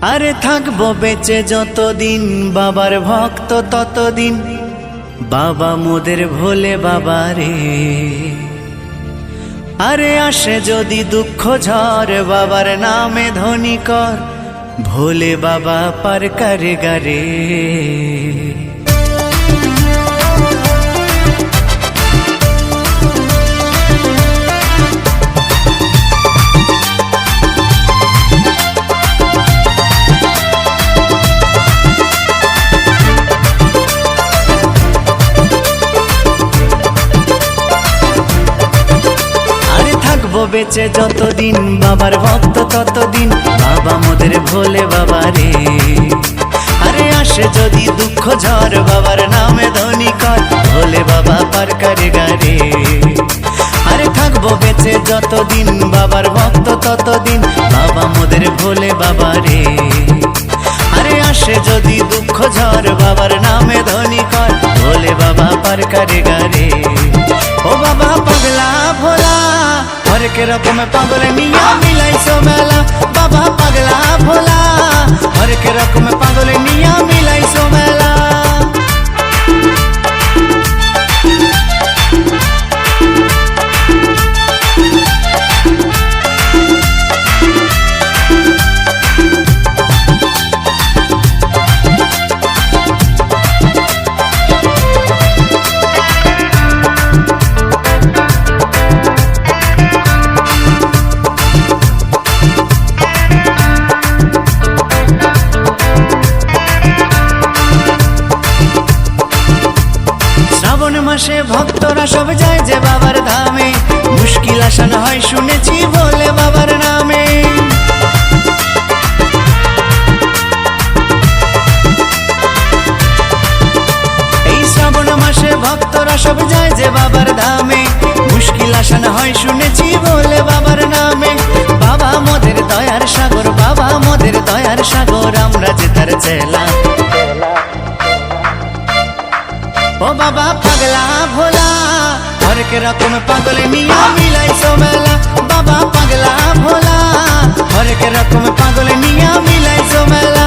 আরে থাকবো বেঁচে যতদিন বাবার ভক্ত ততদিন, বাবা মোদের ভোলে বাবা রে। আরে আসে যদি দুঃখ ঝড় বাবার নামে ধ্বনি কর, ভোলে বাবা পার করে গারে। বেঁচে যতদিন বাবার ভক্ত ততদিন, বাবা মোদের ভোলে বাবা রে। আরে আসে যদি দুঃখ ঝড় বাবার নামে ধ্বনি কর, ভোলে বাবা পার করে গারে। আরে থাকবো বেঁচে যতদিন বাবার ভক্ত ততদিন, বাবা মোদের ভোলে বাবা রে। আরে আসে যদি দুঃখ ঝড় বাবার নামে ধ্বনি কর, ভোলে বাবা পার করে গারে। ও বাবা পাগলা ভোলা হরেক রকম পাগল নিয়া মিলাইছো মেলা, বাবা পাগলা ভোলা হরেক রকম পাগল নিয়া মিলাইছো মেলা। মাসে ভক্তরা সব যায় যে বাবার ধামে, মুশকিল আসান হয় শুনেছি ভোলে বাবার নামে। এই শ্রাবণ মাসে ভক্তরা সব যায় যে বাবার ধামে, মুশকিল আসান হয় শুনেছি ভোলে বাবার নামে। বাবা মোদের দয়ার সাগর, বাবা মোদের দয়ার সাগর, আমরা যে তার চেলা। ও বাবা পাগলা ভোলা হরেক রকম পাগল নিয়া মিলাইছো মেলা, বাবা পাগলা ভোলা হরেক রকম পাগল নিয়া মিলাইছো মেলা।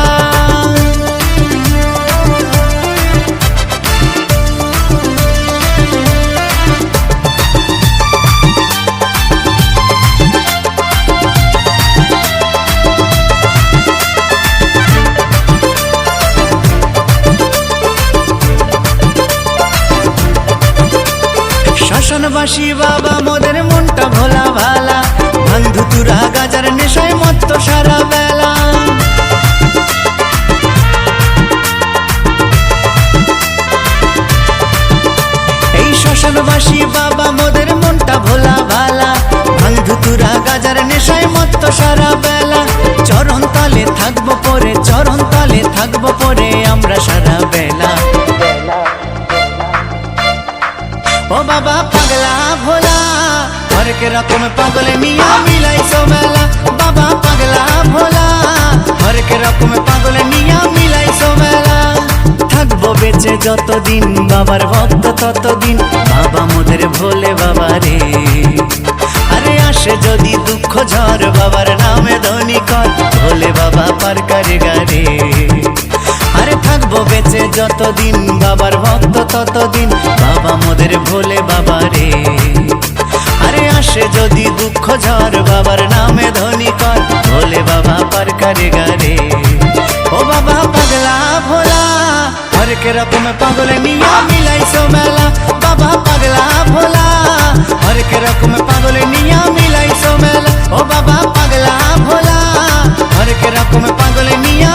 শ্মশানবাসী বাবা মোদের মনটা ভোলা ভালা, বন্ধু তুরা গাজার নেশায় মত্ত সারা বেলা। এই শ্মশানবাসী বাবা মোদের মনটা ভোলা ভালা, বন্ধু তুরা গাজার নেশায় মত্ত সারা বেলা। চরণ তলে থাকবো পরে, চরণ তলে থাকবো পরে আমরা সারা বেলা। ও বাবা পাগলা ভোলা হরেক রকম পাগল নিয়া মিলাইছো মেলা, বাবা পাগলা ভোলা হরেক রকম পাগল নিয়া মিলাইছো মেলা। থাকবো বেঁচে যতদিন বাবার ভক্ত ততদিন, বাবা মোদের ভোলে বাবা রে। আরে আসে যদি দুঃখ ঝড় বাবার নামে ধ্বনি কর, ভোলে বাবা পার করে গারে। আরে থাকবো বেঁচে যতদিন বাবার ভক্ত ততদিন, বাবা মোদের ভোলে বাবা রে। আরে আসে যদি দুঃখ ঝড় বাবার নামে ধ্বনি কর, ভোলে বাবা পার করে গারে। ও বাবা পাগলা ভোলা হরেক রকম পাগল নিয়া মিলাইছো মেলা, বাবা পাগলা ভোলা হরেক রকম পাগল নিয়া মিলাইছো মেলা। ও বাবা পাগলা ভোলা হরেক রকম পাগল নিয়া